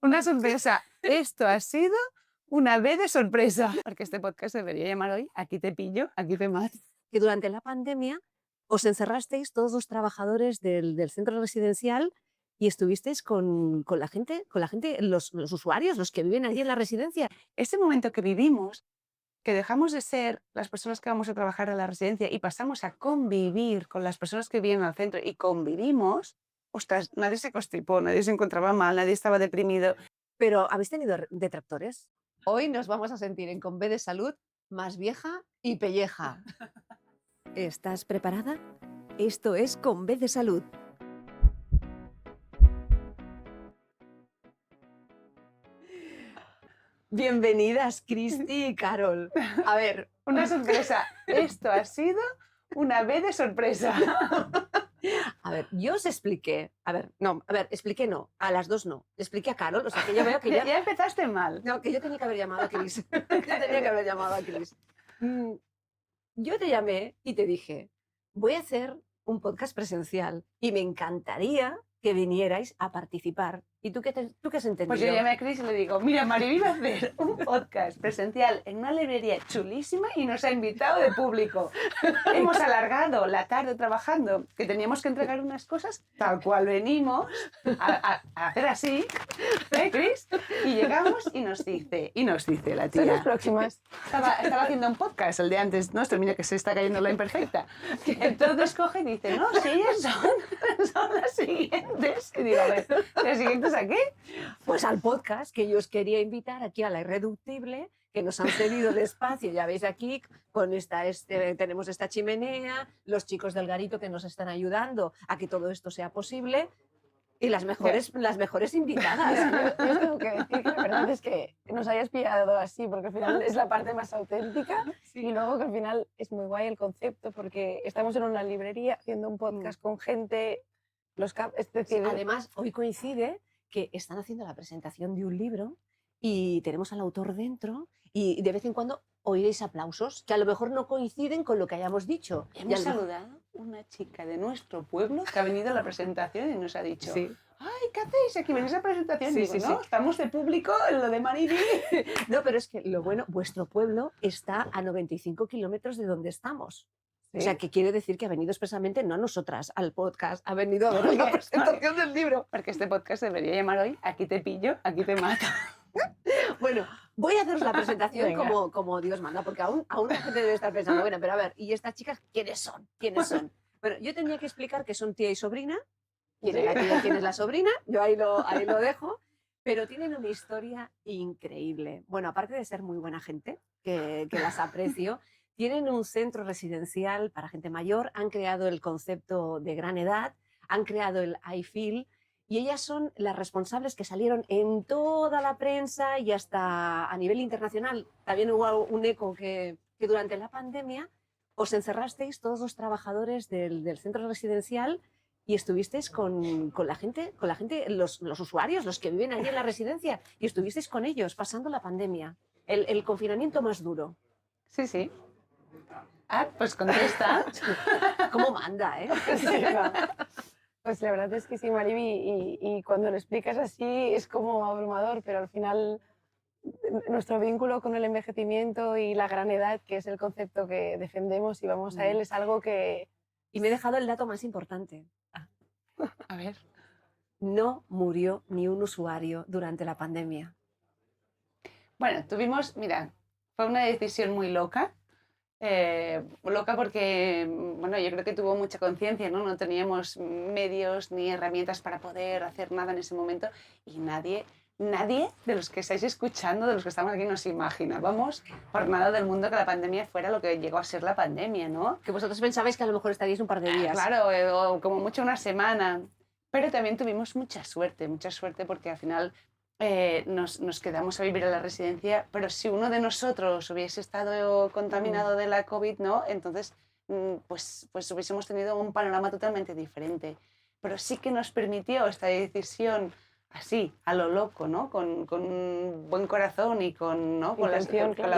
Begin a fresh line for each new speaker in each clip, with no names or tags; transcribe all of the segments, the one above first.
Una sorpresa. Esto ha sido una B de sorpresa. Porque este podcast debería llamar hoy Aquí te pillo, aquí te mato.
Que durante la pandemia os encerrasteis todos los trabajadores del centro residencial y estuvisteis con la gente, los usuarios, los que viven allí en la residencia.
Ese momento que vivimos, que dejamos de ser las personas que vamos a trabajar a la residencia y pasamos a convivir con las personas que vienen al centro y convivimos, ostras, nadie se constipó, nadie se encontraba mal, nadie estaba deprimido.
Pero ¿habéis tenido detractores? Hoy nos vamos a sentir en Con B de Salud más vieja y pelleja. ¿Estás preparada? Esto es Con B de Salud. Bienvenidas, Cristi y Carol. A ver,
Una sorpresa. Esto ha sido una B de sorpresa.
a ver, yo os expliqué. Expliqué no, a las dos no. Le expliqué a Carol, o sea que yo veo que ya...
Ya empezaste mal.
No, que yo tenía que haber llamado a Cris. Yo te llamé y te dije, voy a hacer un podcast presencial y me encantaría que vinierais a participar. ¿Y tú qué has entendido?
Pues yo llamé a Cris y le digo, mira, Mariby va a hacer un podcast presencial en una librería chulísima y nos ha invitado de público. Hemos alargado la tarde trabajando, que teníamos que entregar unas cosas, tal cual venimos a hacer así, ¿eh, Cris? Y llegamos y nos dice la tía.
Son las próximas.
Estaba haciendo un podcast, el de antes nuestro, mira que se está cayendo la imperfecta. Entonces coge y dice, no, si ellas son las siguientes. Y digo, a ver, ¿las siguientes a qué?
Pues al podcast que yo os quería invitar aquí a La Irreductible, que nos han cedido el espacio, ya veis aquí, con tenemos esta chimenea, los chicos del garito que nos están ayudando a que todo esto sea posible. Y las mejores invitadas.
Yo tengo que decir que la verdad es que nos hayas pillado así, porque al final es la parte más auténtica y luego que al final es muy guay el concepto, porque estamos en una librería haciendo un podcast con gente, es decir...
Además, hoy coincide que están haciendo la presentación de un libro y tenemos al autor dentro y de vez en cuando oiréis aplausos que a lo mejor no coinciden con lo que hayamos dicho.
Hemos saludado a una chica de nuestro pueblo que ha venido a la presentación y nos ha dicho, ay, ¿qué hacéis aquí? ¿Venís a la presentación?
Sí,
Digo,
sí,
no, estamos de público en lo de Mariby.
No, pero es que lo bueno, vuestro pueblo está a 95 kilómetros de donde estamos. O sea, que quiere decir que ha venido expresamente, no a nosotras, al podcast, ha venido a ver la presentación del libro.
Porque este podcast debería llamar hoy Aquí te pillo, aquí te mato.
Bueno, voy a haceros la presentación como Dios manda, porque aún la gente debe estar pensando, bueno, pero a ver, ¿y estas chicas quiénes son? Bueno, yo tenía que explicar que son tía y sobrina. ¿Quién es la tía, quién es la sobrina? Yo ahí lo dejo. Pero tienen una historia increíble. Bueno, aparte de ser muy buena gente, que las aprecio, tienen un centro residencial para gente mayor, han creado el concepto de gran edad, han creado el I Feel, y ellas son las responsables que salieron en toda la prensa y hasta a nivel internacional. También hubo un eco que durante la pandemia os encerrasteis todos los trabajadores del centro residencial y estuvisteis con la gente, los usuarios, los que viven allí en la residencia, y estuvisteis con ellos pasando la pandemia, el confinamiento más duro.
Sí, sí. Ah, pues contesta.
¿Cómo manda, eh?
Sí, no. Pues la verdad es que sí, Mariby, y cuando lo explicas así es como abrumador, pero al final nuestro vínculo con el envejecimiento y la gran edad, que es el concepto que defendemos y vamos a él, es algo que...
Y me he dejado el dato más importante.
A ver.
No murió ni un usuario durante la pandemia.
Bueno, mira, fue una decisión muy loca. Loca porque, bueno, yo creo que tuvo mucha conciencia, ¿no? No teníamos medios ni herramientas para poder hacer nada en ese momento y nadie de los que estáis escuchando, de los que estamos aquí, nos imaginábamos por nada del mundo que la pandemia fuera lo que llegó a ser la pandemia, ¿no?
Que vosotros pensabais que a lo mejor estaríais un par de días.
Claro, o como mucho una semana. Pero también tuvimos mucha suerte porque al final nos quedamos a vivir en la residencia, pero si uno de nosotros hubiese estado contaminado de la COVID, ¿no? Entonces, pues hubiésemos tenido un panorama totalmente diferente. Pero sí que nos permitió esta decisión así, a lo loco, ¿no? Con un buen corazón y con la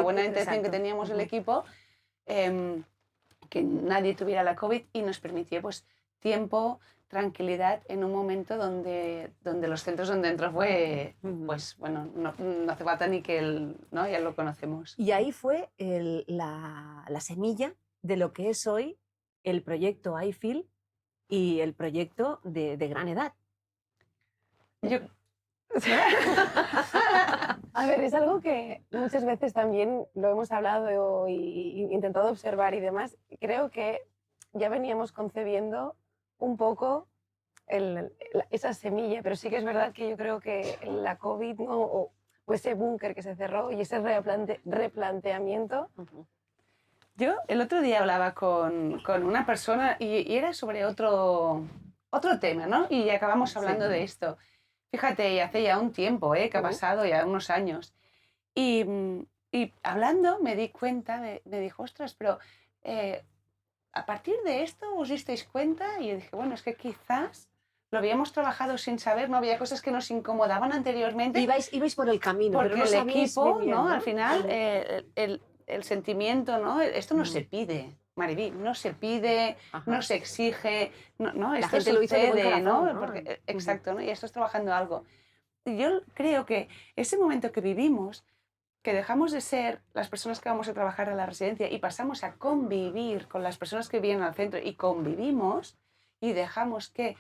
buena intención que teníamos el equipo, que nadie tuviera la COVID y nos permitió, pues, tiempo, tranquilidad en un momento donde los centros donde entró fue, pues bueno, no hace falta ni que ¿no? Ya lo conocemos.
Y ahí fue la semilla de lo que es hoy el proyecto iFeel y el proyecto de Gran Edad.
Yo...
A ver, es algo que muchas veces también lo hemos hablado y intentado observar y demás. Creo que ya veníamos concebiendo un poco esa semilla, pero sí que es verdad que yo creo que la COVID, ¿no? o ese búnker que se cerró y ese replanteamiento.
Yo el otro día hablaba con una persona y era sobre otro tema, ¿no? Y acabamos hablando de esto. Fíjate, hace ya un tiempo, que ha pasado ya unos años. Y hablando me di cuenta, me dijo, ostras, pero a partir de esto os disteis cuenta, y yo dije, bueno, es que quizás lo habíamos trabajado sin saber, no había cosas que nos incomodaban anteriormente.
Ibais por el camino,
porque
pero no
el equipo,
bien,
¿no? Al final, el sentimiento, ¿no? Esto no se pide, Mariví, no se pide, no se exige, no,
La
esto
gente lo hizo de buen
sucede,
corazón,
¿no?
¿no?
Porque, exacto, ¿no? Y esto es trabajando algo. Y yo creo que ese momento que vivimos, que dejamos de ser las personas que vamos a trabajar a la residencia y pasamos a convivir con las personas que vienen al centro y convivimos y dejamos que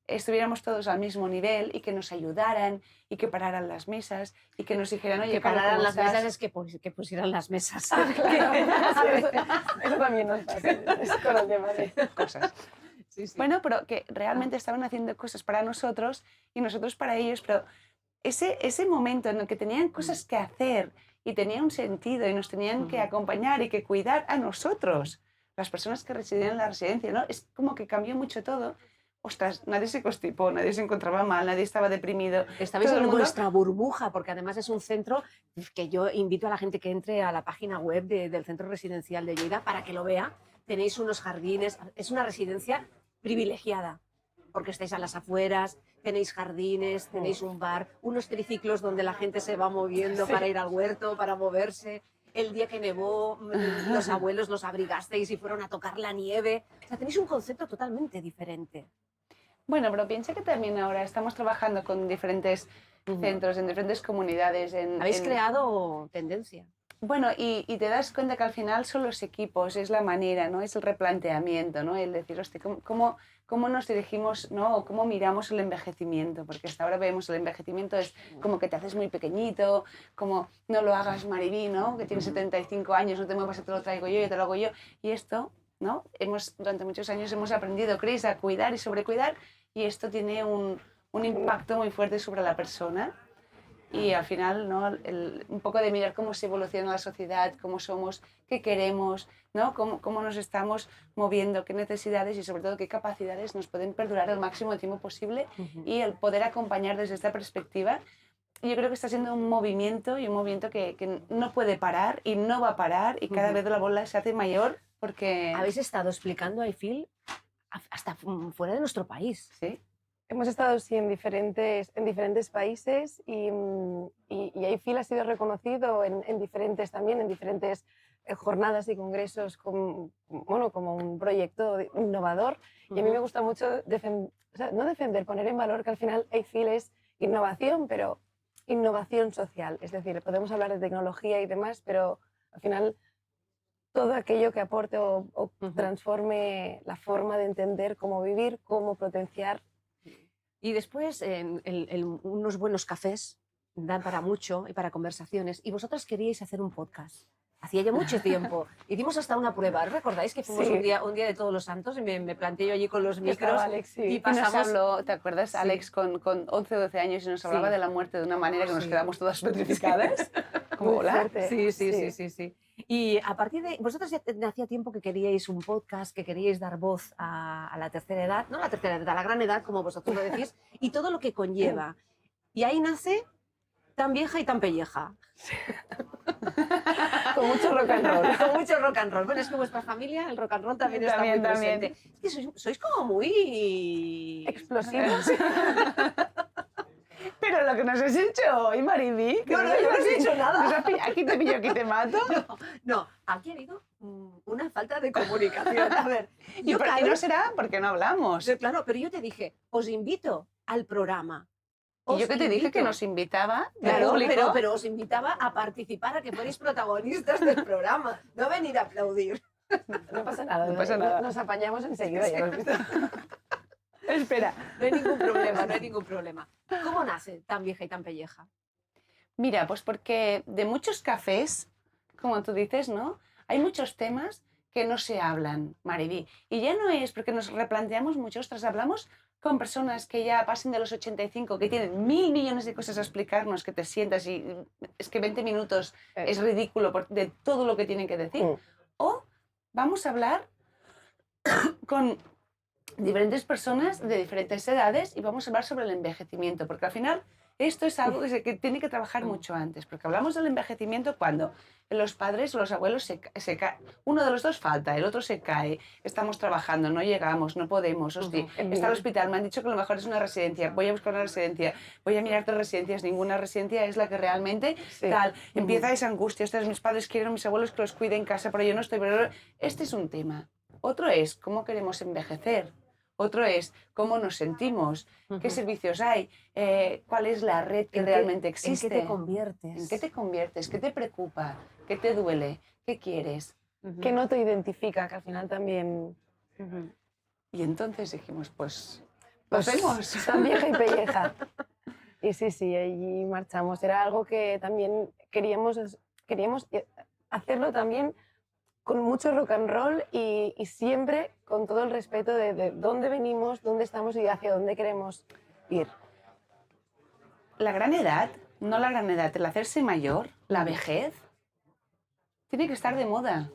estuviéramos todos al mismo nivel y que nos ayudaran y que pararan las mesas y que nos dijeran, oye,
que pararan las mesas es que pusieran las mesas.
Eso también nos pasa, es con el tema de
cosas. Sí. Bueno, pero que realmente estaban haciendo cosas para nosotros y nosotros para ellos, pero ese momento en el que tenían cosas que hacer y tenía un sentido y nos tenían que acompañar y que cuidar a nosotros, las personas que residían en la residencia, ¿no? Es como que cambió mucho todo. Ostras, nadie se constipó, nadie se encontraba mal, nadie estaba deprimido.
Estabais en vuestra burbuja, porque además es un centro que yo invito a la gente que entre a la página web del Centro Residencial de Lleida para que lo vea. Tenéis unos jardines, es una residencia privilegiada, porque estáis a las afueras, tenéis jardines, tenéis un bar, unos triciclos donde la gente se va moviendo para ir al huerto, para moverse. El día que nevó, los abuelos los abrigasteis y fueron a tocar la nieve. O sea, tenéis un concepto totalmente diferente.
Bueno, pero piensa que también ahora estamos trabajando con diferentes centros, en diferentes comunidades.
Habéis creado tendencia.
Bueno, y te das cuenta que al final son los equipos, es la manera, ¿no? Es el replanteamiento, ¿no? El decir, hostia, ¿cómo nos dirigimos, ¿no? O cómo miramos el envejecimiento, porque hasta ahora vemos el envejecimiento es como que te haces muy pequeñito, como no lo hagas, Mariví, ¿no? Que tienes 75 años, no te muevas, te lo traigo yo te lo hago yo. Y esto, ¿no? Durante muchos años hemos aprendido, Cris, a cuidar y sobrecuidar, y esto tiene un impacto muy fuerte sobre la persona. Y al final, ¿no? Un poco de mirar cómo se evoluciona la sociedad, cómo somos, qué queremos, ¿no? Cómo nos estamos moviendo, qué necesidades y sobre todo qué capacidades nos pueden perdurar el máximo tiempo posible y el poder acompañar desde esta perspectiva. Yo creo que está siendo un movimiento que no puede parar y no va a parar y cada vez la bola se hace mayor porque...
Habéis estado explicando iFeel hasta fuera de nuestro país.
Sí.
Hemos estado sí, en diferentes países y iFeel ha sido reconocido en diferentes jornadas y congresos como un proyecto innovador. Y a mí me gusta mucho poner en valor que al final iFeel es innovación, pero innovación social. Es decir, podemos hablar de tecnología y demás, pero al final todo aquello que aporte o transforme la forma de entender cómo vivir, cómo potenciar.
Y después, unos buenos cafés dan para mucho y para conversaciones. Y vosotras queríais hacer un podcast. Hacía ya mucho tiempo. Hicimos hasta una prueba. ¿Recordáis que fuimos un día de Todos los Santos? Y me planteé yo allí con los micros.
Alex, sí.
Y nos habló, ¿te acuerdas, Alex, con 11 o 12 años y nos hablaba de la muerte de una manera que nos quedamos todas petrificadas?
Como hola.
Sí. Y a partir de... Vosotros ya hacía tiempo que queríais un podcast, que queríais dar voz a la tercera edad, no a la tercera edad, a la gran edad, como vosotros lo decís, y todo lo que conlleva. Y ahí nace Tan Vieja y Tan Pelleja.
Con mucho rock and roll.
Con mucho rock and roll. Bueno, es que vuestra familia, el rock and roll también está muy presente. Es que sois como muy...
explosivos.
Pero lo que nos has hecho hoy, Mariby...
No, yo no has hecho nada.
Aquí te pillo, aquí te mato.
No, aquí ha habido una falta de comunicación. A ver,
¿Y por qué no será? Porque no hablamos.
Claro, pero yo te dije, os invito al programa.
Y yo que te dije que nos invitaba,
claro, pero os invitaba a participar, a que fuerais protagonistas del programa, no venir a aplaudir.
No pasa nada,
no pasa nada.
Nos apañamos enseguida. Ya lo has visto.
Espera.
No hay ningún problema, no hay ningún problema. ¿Cómo nace Tan Vieja y Tan Pelleja?
Mira, pues porque de muchos cafés, como tú dices, ¿no? Hay muchos temas que no se hablan, Mariby. Y ya no es porque nos replanteamos mucho, ostras, hablamos con personas que ya pasen de los 85, que tienen 1000 millones de cosas a explicarnos, que te sientas y es que 20 minutos es ridículo de todo lo que tienen que decir. O vamos a hablar con diferentes personas de diferentes edades y vamos a hablar sobre el envejecimiento, porque al final esto es algo que tiene que trabajar mucho antes, porque hablamos del envejecimiento cuando los padres o los abuelos uno de los dos falta, el otro se cae, estamos trabajando, no llegamos, no podemos, hostia, está el hospital, me han dicho que lo mejor es una residencia, voy a buscar una residencia, voy a mirar 3 residencias, ninguna residencia es la que realmente tal, empieza esa angustia, ostras, mis padres quieren a mis abuelos que los cuide en casa, pero yo no estoy, pero este es un tema. Otro es cómo queremos envejecer. Otro es cómo nos sentimos, qué servicios hay, cuál es la red que realmente existe.
¿En qué te conviertes?
¿En qué te conviertes? ¿Qué te preocupa? ¿Qué te duele? ¿Qué quieres?
¿Qué no te identifica? Que al final también...
Y entonces dijimos, pues hacemos.
Tan Vieja y Pelleja. Y sí, allí marchamos. Era algo que también queríamos hacerlo también con mucho rock and roll y siempre con todo el respeto de dónde venimos, dónde estamos y hacia dónde queremos ir.
La gran edad, no la gran edad, el hacerse mayor, la vejez, tiene que estar de moda.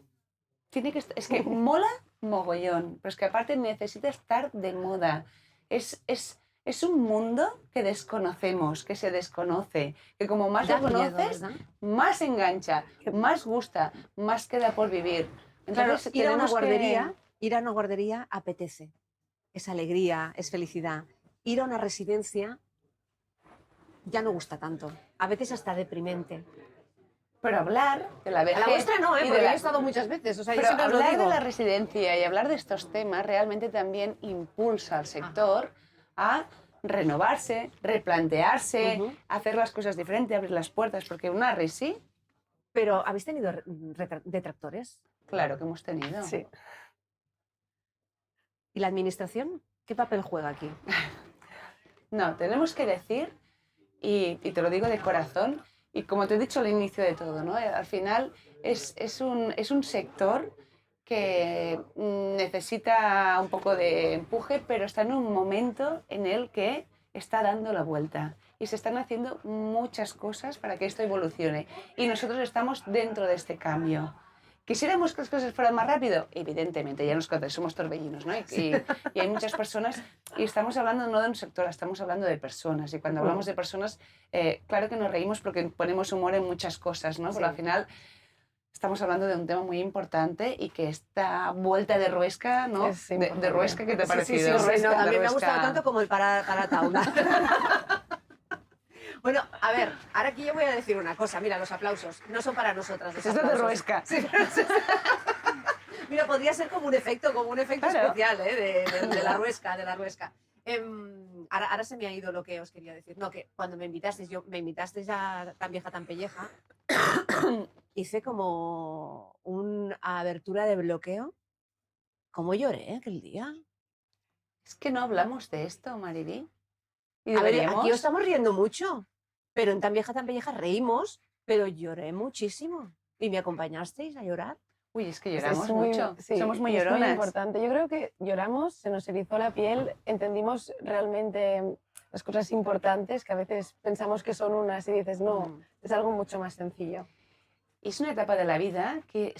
Es que mola mogollón, pero es que aparte necesita estar de moda. Es un mundo que desconocemos, que se desconoce, que como más lo conoces, más engancha, más gusta, más queda por vivir. Entonces,
claro, ir a una guardería apetece, es alegría, es felicidad. Ir a una residencia ya no gusta tanto, a veces hasta deprimente.
Pero hablar de la vejez...
A la vuestra no, porque yo he estado muchas veces. O sea,
pero hablar de la residencia y hablar de estos temas realmente también impulsa al sector a renovarse, replantearse, hacer las cosas diferentes, abrir las puertas, porque una resi...
Pero, ¿habéis tenido detractores?
Claro que hemos tenido.
Sí.
¿Y la administración? ¿Qué papel juega aquí?
No, tenemos que decir, y te lo digo de corazón, y como te he dicho al inicio de todo, ¿no? Al final es un sector que necesita un poco de empuje, pero está en un momento en el que está dando la vuelta y se están haciendo muchas cosas para que esto evolucione y nosotros estamos dentro de este cambio. ¿Quisiéramos que las cosas fueran más rápido? Evidentemente, ya nos conocemos, somos torbellinos, ¿no? Y hay muchas personas, y estamos hablando no de un sector, estamos hablando de personas. Y cuando hablamos de personas, claro que nos reímos porque ponemos humor en muchas cosas, ¿no? Pero al final estamos hablando de un tema muy importante y que esta vuelta de ruesca, ¿no? De ruesca, ¿qué te ha parecido?
Sí, no, también me ha gustado tanto como el para taula. Bueno, a ver, ahora aquí yo voy a decir una cosa. Mira, los aplausos no son para nosotras.
Es de ruesca.
Sí, mira, podría ser como un efecto claro. Especial, de la ruesca. Ahora se me ha ido lo que os quería decir. No, que cuando me invitasteis ya Tan Vieja, Tan Pelleja, hice como una abertura de bloqueo. ¿Cómo lloré aquel día?
Es que no hablamos de esto, Mariby.
¿Y a ver, aquí os estamos riendo mucho, pero en Tan Vieja, Tan Pelleja reímos, pero lloré muchísimo. ¿Y me acompañasteis a llorar?
Uy, es que lloramos mucho, somos muy lloronas.
Es muy importante. Yo creo que lloramos, se nos erizó la piel, entendimos realmente las cosas importantes que a veces pensamos que son unas y dices, no, es algo mucho más sencillo.
Y es una etapa de la vida que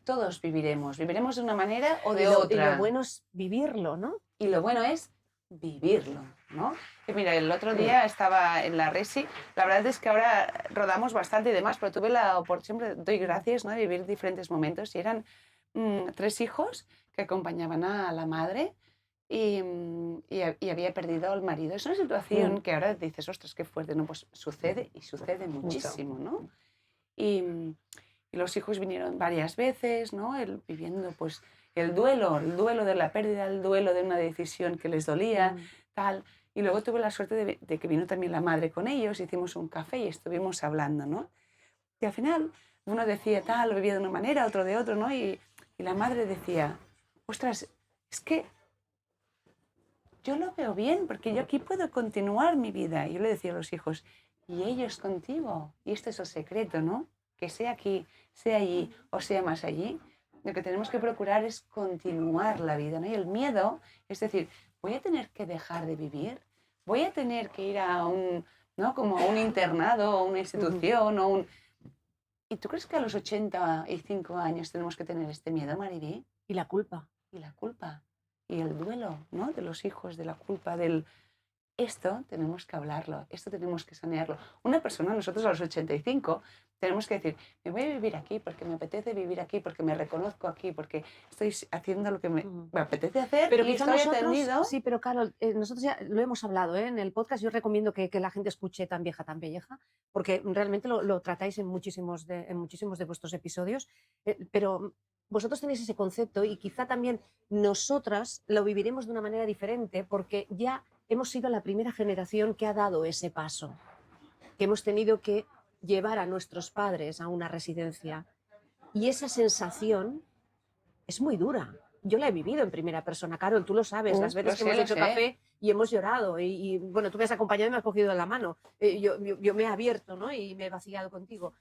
todos viviremos de una manera o de otra.
Y lo bueno es vivirlo, ¿no?
Y lo bueno es vivirlo, ¿no? Y mira, el otro día estaba en la Resi, la verdad es que ahora rodamos bastante y demás, pero tuve la oportunidad, siempre doy gracias, ¿no?, de vivir diferentes momentos y eran 3 hijos que acompañaban a la madre y había perdido al marido. Es una situación que ahora dices, ostras, qué fuerte, ¿no? Pues sucede y sucede muchísimo, ¿no? Y los hijos vinieron varias veces, ¿no? Viviendo pues el duelo de la pérdida, el duelo de una decisión que les dolía, tal. Y luego tuve la suerte de que vino también la madre con ellos, hicimos un café y estuvimos hablando, ¿no? Y al final uno decía tal, lo vivía de una manera, otro de otro, ¿no? Y la madre decía, ostras, es que yo lo veo bien, porque yo aquí puedo continuar mi vida. Y yo le decía a los hijos, y ellos contigo. Y este es el secreto, ¿no? Que sea aquí, sea allí o sea más allí, lo que tenemos que procurar es continuar la vida, ¿no? Y el miedo, es decir, voy a tener que dejar de vivir, voy a tener que ir a un, ¿no? Como a un internado o una institución o un... ¿Y tú crees que a los 85 años tenemos que tener este miedo, Mariví?
Y la culpa.
Y la culpa. Y el duelo, ¿no? De los hijos, de la culpa, del... Esto tenemos que hablarlo, esto tenemos que sanearlo. Una persona, nosotros a los 85, tenemos que decir, me voy a vivir aquí porque me apetece vivir aquí, porque me reconozco aquí, porque estoy haciendo lo que me apetece hacer
pero
y estoy atendido.
Sí, pero Carol, nosotros ya lo hemos hablado en el podcast. Yo recomiendo que la gente escuche Tan vieja, tan pelleja, porque realmente lo tratáis en muchísimos de vuestros episodios. Pero vosotros tenéis ese concepto y quizá también nosotras lo viviremos de una manera diferente porque ya hemos sido la primera generación que ha dado ese paso, que hemos tenido que llevar a nuestros padres a una residencia. Y esa sensación es muy dura. Yo la he vivido en primera persona, Carol, tú lo sabes, las veces que hemos hecho café y hemos llorado y, bueno, tú me has acompañado y me has cogido de la mano. Yo me he abierto, ¿no? Y me he vaciado contigo.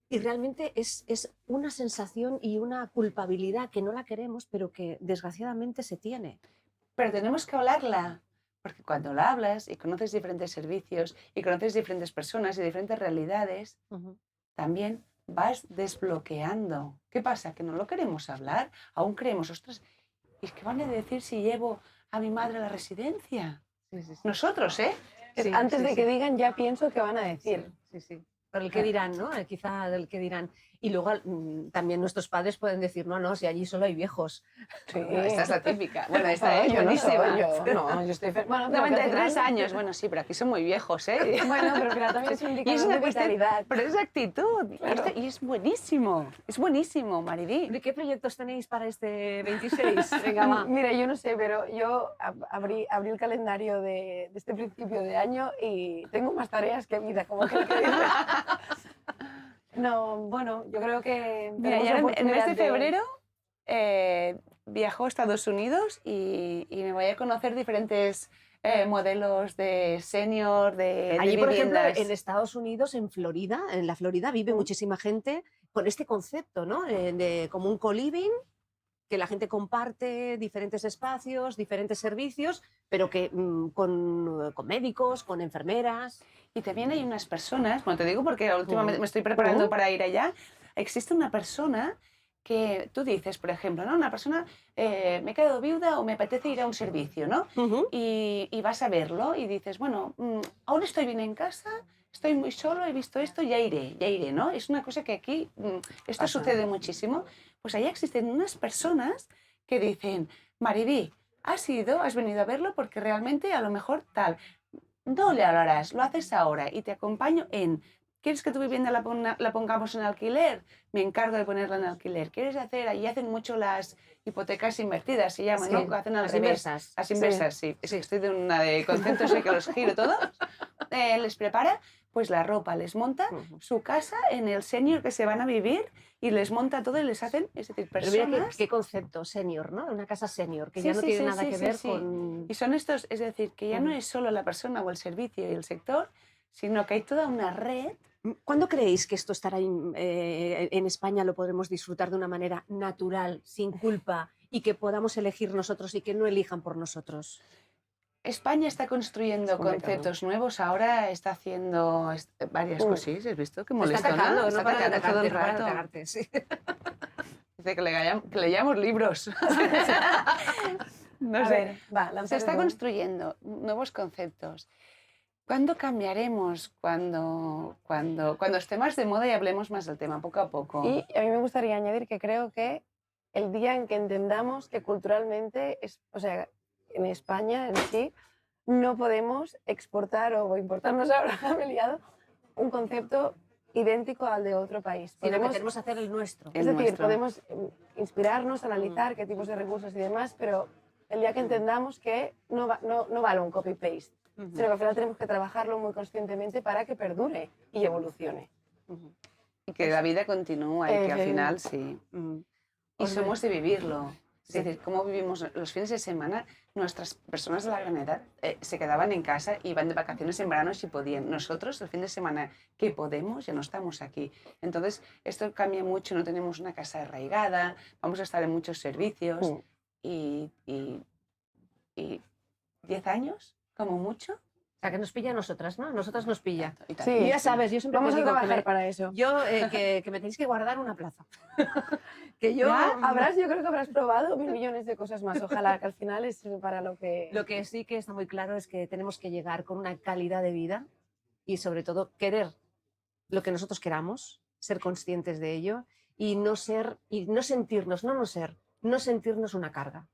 Y realmente es una sensación y una culpabilidad que no la queremos, pero que desgraciadamente se tiene.
Pero tenemos que hablarla, porque cuando la hablas y conoces diferentes servicios y conoces diferentes personas y diferentes realidades, también vas desbloqueando. ¿Qué pasa? Que no lo queremos hablar. Aún creemos, ostras, ¿y qué van a decir si llevo a mi madre a la residencia?
Sí, sí, sí.
Nosotros, ¿eh?
Sí, antes de que digan, ya pienso que van a decir.
Sí, sí. Pero el que dirán, ¿no? Quizá el que dirán. Y luego también nuestros padres pueden decir, no, si allí solo hay viejos.
Sí.
Esta es la típica. Bueno, esta es buenísima.
Yo estoy...
Bueno, 93 años. Bueno, sí, pero aquí son muy viejos, ¿eh?
Bueno, pero que también es un indicador de vitalidad.
Pero es actitud.
Claro.
Y es buenísimo, Mariví.
¿De qué proyectos tenéis para este 26? Venga, va.
Mira, yo no sé, pero yo abrí el calendario de este principio de año y tengo más tareas que vida, como que No, bueno, yo creo que...
Mira, ya en el mes de febrero viajo a Estados Unidos y me voy a conocer diferentes modelos de senior, de
Allí, por ejemplo,
viviendas.
en Estados Unidos, en Florida, en la Florida vive muchísima gente con este concepto, ¿no? De como un co-living, que la gente comparte diferentes espacios, diferentes servicios, pero que con médicos, con enfermeras.
Y también hay unas personas, bueno, te digo porque últimamente me estoy preparando para ir allá, existe una persona que tú dices, por ejemplo, ¿no? Una persona, me he quedado viuda o me apetece ir a un servicio, ¿no? Y vas a verlo y dices, bueno, aún estoy bien en casa, estoy muy solo, he visto esto, ya iré, ¿no? Es una cosa que aquí, esto sucede muchísimo. Pues allá existen unas personas que dicen, Mariví, has venido a verlo porque realmente a lo mejor tal. No le hablarás, lo haces ahora y te acompaño en... ¿Quieres que tu vivienda la pongamos en alquiler? Me encargo de ponerla en alquiler. ¿Quieres hacer? Ahí hacen mucho las hipotecas invertidas, se llaman, ¿no? Hacen al
las
revés.
inversas.
Las inversas, sí. Es que estoy de una de conceptos y que los giro todos. Les prepara pues la ropa, les monta su casa en el senior que se van a vivir y les monta todo y les hacen, es decir, personas...
Pero mira qué concepto, senior, ¿no? Una casa senior, que ya no tiene nada que ver con...
Y son estos, es decir, que ya no es solo la persona o el servicio y el sector, sino que hay toda una red.
¿Cuándo creéis que esto estará en España, lo podremos disfrutar de una manera natural, sin culpa, y que podamos elegir nosotros y que no elijan por nosotros?
España está construyendo conceptos nuevos, ahora está haciendo varias cosillas, ¿has visto? Qué molestona.
Está atacando
todo el rato.
atacarte, sí.
Dice que leamos libros. No sé. Se está construyendo nuevos conceptos. ¿Cuándo cambiaremos? Cuando esté más de moda y hablemos más del tema, poco a poco.
Y a mí me gustaría añadir que creo que el día en que entendamos que culturalmente en España en sí no podemos exportar o importarnos, ahora me he liado, un concepto idéntico al de otro país.
Sino que tenemos que hacer el nuestro.
Es decir, podemos inspirarnos, analizar qué tipos de recursos y demás, pero el día que entendamos que no vale un copy-paste, sino que al final tenemos que trabajarlo muy conscientemente para que perdure y evolucione.
Y que la vida continúa y que al final sí. Y somos de vivirlo. Es decir, cómo vivimos los fines de semana, nuestras personas de la gran edad se quedaban en casa y iban de vacaciones en verano si podían. Nosotros, el fin de semana que podemos, ya no estamos aquí. Entonces, esto cambia mucho, no tenemos una casa arraigada, vamos a estar en muchos servicios y 10 años, como mucho.
O sea, que nos pilla a nosotras, ¿no? Nosotras nos pilla.
Sí,
Y ya sabes, yo siempre
Vamos
te
a
digo
trabajar para eso.
que me tenéis que guardar una plaza. Que yo...
Yo creo que habrás probado 1000 millones de cosas más. Ojalá que al final es para lo que...
Lo que sí que está muy claro es que tenemos que llegar con una calidad de vida y sobre todo querer lo que nosotros queramos, ser conscientes de ello y no sentirnos una carga.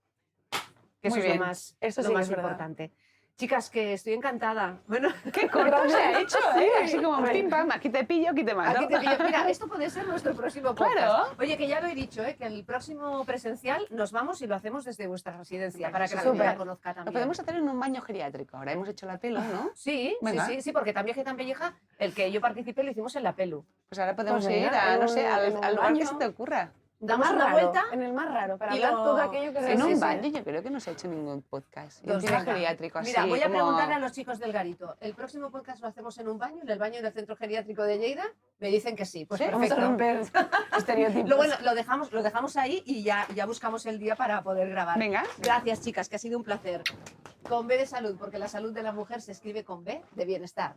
Que eso
Muy
es
bien.
lo más,
Eso
lo
sí
más
es verdad.
importante. Chicas, que estoy encantada. Bueno,
¡Qué corto se ha hecho!
Sí.
Así como pim pam, aquí te pillo, aquí te mando.
aquí te pillo. Mira, esto puede ser nuestro próximo podcast.
Claro.
Oye, que ya lo he dicho, que el próximo presencial nos vamos y lo hacemos desde vuestra residencia para que la
Súper.
gente la conozca
Lo
también.
podemos hacer en un baño geriátrico. Ahora hemos hecho la pelo, ¿no?
Sí,
Venga.
sí, porque también Tan Pelleja, el que yo participé, lo hicimos en la Pelu.
Pues ahora podemos
Pues
ir
venga,
a,
en
no
un-
sé,
en
al
un
lugar que
baño.
se te ocurra.
Damos
Más
una
raro,
vuelta.
en el más raro, para
y
hablar
lo-
todo aquello que
Sí,
En
debemos
un
sí.
baño yo creo que no se ha hecho ningún podcast. Y
Pues
encima
venga.
geriátrico así.
Mira, voy a
como-
preguntarle a los chicos del Garito. ¿El próximo podcast lo hacemos en un baño, en el baño del Centro Geriátrico de Lleida? Me dicen que sí. Pues
Sí,
Vamos a
perfecto.
romper estereotipos.
Bueno, lo dejamos ahí y ya buscamos el día para poder grabar.
Venga.
Gracias, chicas, que ha sido un placer. Con B de salud, porque la salud de la mujer se escribe con B de bienestar.